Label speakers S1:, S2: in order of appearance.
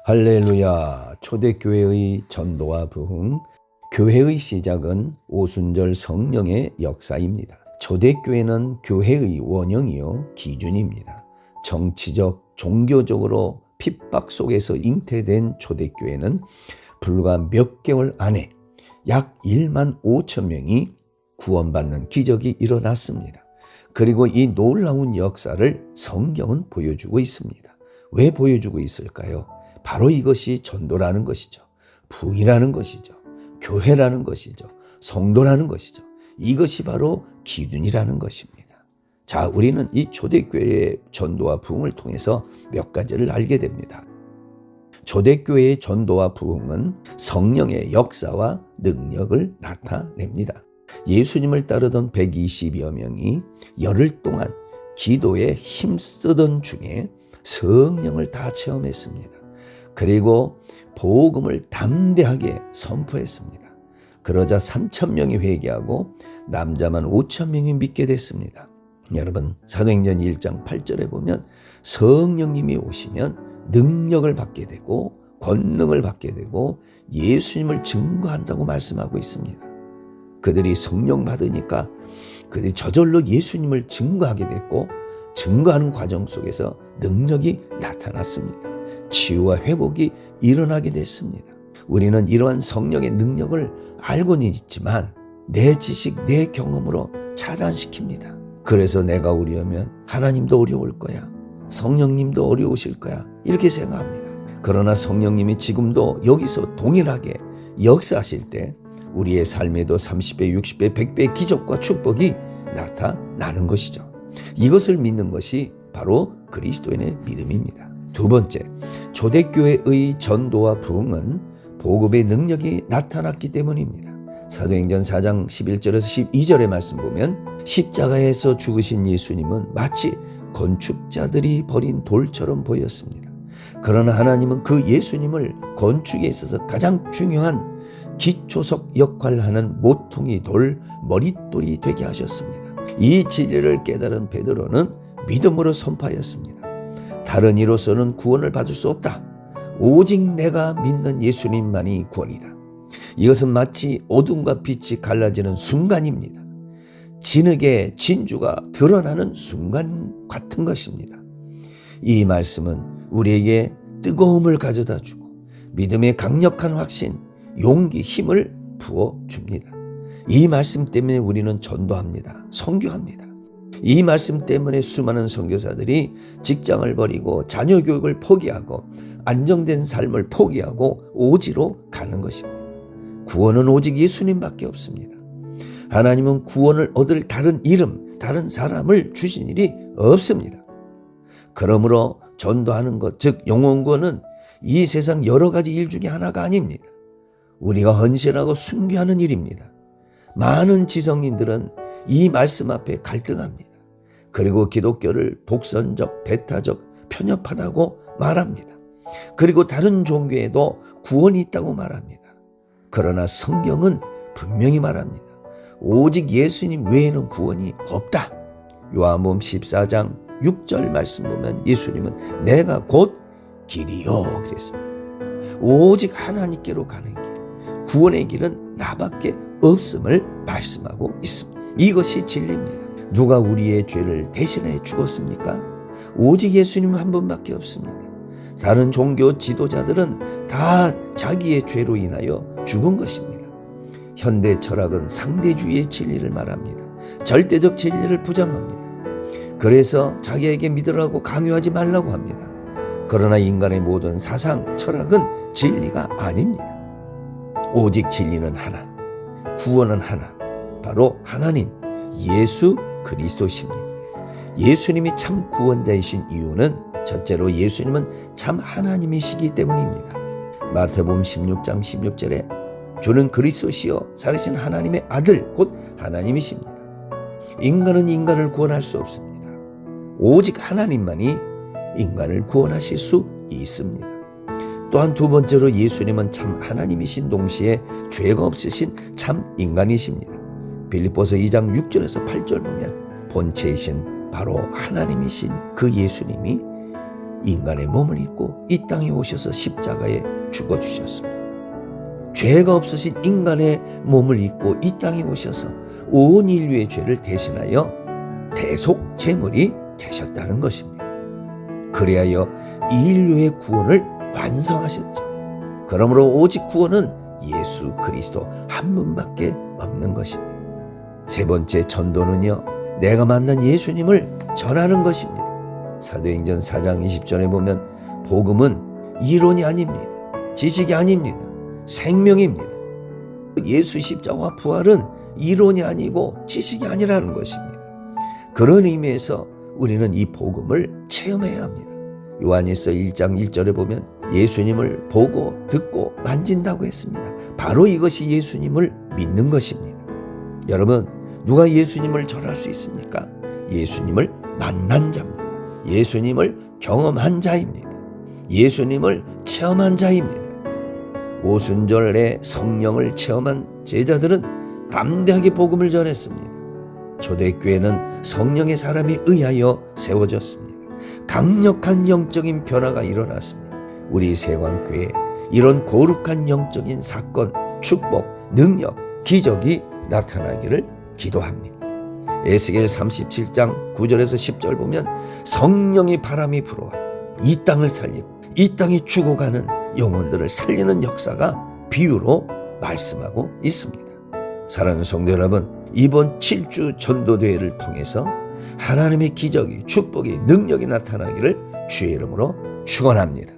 S1: 할렐루야. 초대교회의 전도와 부흥, 교회의 시작은 오순절 성령의 역사입니다. 초대교회는 교회의 원형이요 기준입니다. 정치적, 종교적으로 핍박 속에서 잉태된 초대교회는 불과 몇 개월 안에 약 1만 5천 명이 구원받는 기적이 일어났습니다. 그리고 이 놀라운 역사를 성경은 보여주고 있습니다. 왜 보여주고 있을까요? 바로 이것이 전도라는 것이죠. 부흥이라는 것이죠. 교회라는 것이죠. 성도라는 것이죠. 이것이 바로 기준이라는 것입니다. 자, 우리는 이 초대교회의 전도와 부흥을 통해서 몇 가지를 알게 됩니다. 초대교회의 전도와 부흥은 성령의 역사와 능력을 나타냅니다. 예수님을 따르던 120여 명이 열흘 동안 기도에 힘쓰던 중에 성령을 다 체험했습니다. 그리고 복음을 담대하게 선포했습니다. 그러자 3,000명이 회개하고 남자만 5,000명이 믿게 됐습니다. 여러분, 사도행전 1장 8절에 보면 성령님이 오시면 능력을 받게 되고 권능을 받게 되고 예수님을 증거한다고 말씀하고 있습니다. 그들이 성령 받으니까 그들이 저절로 예수님을 증거하게 됐고 증거하는 과정 속에서 능력이 나타났습니다. 치유와 회복이 일어나게 됐습니다. 우리는 이러한 성령의 능력을 알고는 있지만 내 지식, 내 경험으로 차단시킵니다. 그래서 내가 어려우면 하나님도 어려울 거야. 성령님도 어려우실 거야. 이렇게 생각합니다. 그러나 성령님이 지금도 여기서 동일하게 역사하실 때 우리의 삶에도 30배, 60배, 100배의 기적과 축복이 나타나는 것이죠. 이것을 믿는 것이 바로 그리스도인의 믿음입니다. 두 번째, 초대교회의 전도와 부흥은 복음의 능력이 나타났기 때문입니다. 사도행전 4장 11절에서 12절의 말씀 보면 십자가에서 죽으신 예수님은 마치 건축자들이 버린 돌처럼 보였습니다. 그러나 하나님은 그 예수님을 건축에 있어서 가장 중요한 기초석 역할을 하는 모퉁이 돌, 머릿돌이 되게 하셨습니다. 이 진리를 깨달은 베드로는 믿음으로 선포하였습니다. 다른 이로서는 구원을 받을 수 없다. 오직 내가 믿는 예수님만이 구원이다. 이것은 마치 어둠과 빛이 갈라지는 순간입니다. 진흙의 진주가 드러나는 순간 같은 것입니다. 이 말씀은 우리에게 뜨거움을 가져다 주고 믿음의 강력한 확신, 용기, 힘을 부어줍니다. 이 말씀 때문에 우리는 전도합니다. 선교합니다. 이 말씀 때문에 수많은 선교사들이 직장을 버리고 자녀 교육을 포기하고 안정된 삶을 포기하고 오지로 가는 것입니다. 구원은 오직 예수님밖에 없습니다. 하나님은 구원을 얻을 다른 이름, 다른 사람을 주신 일이 없습니다. 그러므로 전도하는 것, 즉 영혼구원은 이 세상 여러 가지 일 중에 하나가 아닙니다. 우리가 헌신하고 순교하는 일입니다. 많은 지성인들은 이 말씀 앞에 갈등합니다. 그리고 기독교를 독선적, 배타적, 편협하다고 말합니다. 그리고 다른 종교에도 구원이 있다고 말합니다. 그러나 성경은 분명히 말합니다. 오직 예수님 외에는 구원이 없다. 요한복음 14장 6절 말씀 보면 예수님은 내가 곧 길이요 그랬습니다. 오직 하나님께로 가는 길, 구원의 길은 나밖에 없음을 말씀하고 있습니다. 이것이 진리입니다. 누가 우리의 죄를 대신해 죽었습니까? 오직 예수님 한 분밖에 없습니다. 다른 종교 지도자들은 다 자기의 죄로 인하여 죽은 것입니다. 현대 철학은 상대주의의 진리를 말합니다. 절대적 진리를 부정합니다. 그래서 자기에게 믿으라고 강요하지 말라고 합니다. 그러나 인간의 모든 사상, 철학은 진리가 아닙니다. 오직 진리는 하나, 구원은 하나, 바로 하나님, 예수 그리스도십니다. 예수님이 참 구원자이신 이유는 첫째로 예수님은 참 하나님이시기 때문입니다. 마태복음 16장 16절에 주는 그리스도시요 살아계신 하나님의 아들 곧 하나님이십니다. 인간은 인간을 구원할 수 없습니다. 오직 하나님만이 인간을 구원하실 수 있습니다. 또한 두 번째로 예수님은 참 하나님이신 동시에 죄가 없으신 참 인간이십니다. 빌립보서 2장 6절에서 8절 보면 본체이신 바로 하나님이신 그 예수님이 인간의 몸을 입고 이 땅에 오셔서 십자가에 죽어주셨습니다. 죄가 없으신 인간의 몸을 입고 이 땅에 오셔서 온 인류의 죄를 대신하여 대속 제물이 되셨다는 것입니다. 그리하여 인류의 구원을 완성하셨죠. 그러므로 오직 구원은 예수 그리스도 한 분밖에 없는 것입니다. 세 번째 전도는요, 내가 만난 예수님을 전하는 것입니다. 사도행전 4장 20절에 보면 복음은 이론이 아닙니다. 지식이 아닙니다. 생명입니다. 예수 십자가 부활은 이론이 아니고 지식이 아니라는 것입니다. 그런 의미에서 우리는 이 복음을 체험해야 합니다. 요한일서 1장 1절에 보면 예수님을 보고 듣고 만진다고 했습니다. 바로 이것이 예수님을 믿는 것입니다. 여러분, 누가 예수님을 전할 수 있습니까? 예수님을 만난 자입니다. 예수님을 경험한 자입니다. 예수님을 체험한 자입니다. 오순절에 성령을 체험한 제자들은 담대하게 복음을 전했습니다. 초대교회는 성령의 사람에 의하여 세워졌습니다. 강력한 영적인 변화가 일어났습니다. 우리 세관교회에 이런 거룩한 영적인 사건, 축복, 능력, 기적이 나타나기를 기도합니다. 에스겔 37장 9절에서 10절 보면 성령의 바람이 불어와 이 땅을 살리고 이 땅이 죽어가는 영혼들을 살리는 역사가 비유로 말씀하고 있습니다. 사랑하는 성도 여러분, 이번 7주 전도대회를 통해서 하나님의 기적이, 축복이, 능력이 나타나기를 주의 이름으로 축원합니다.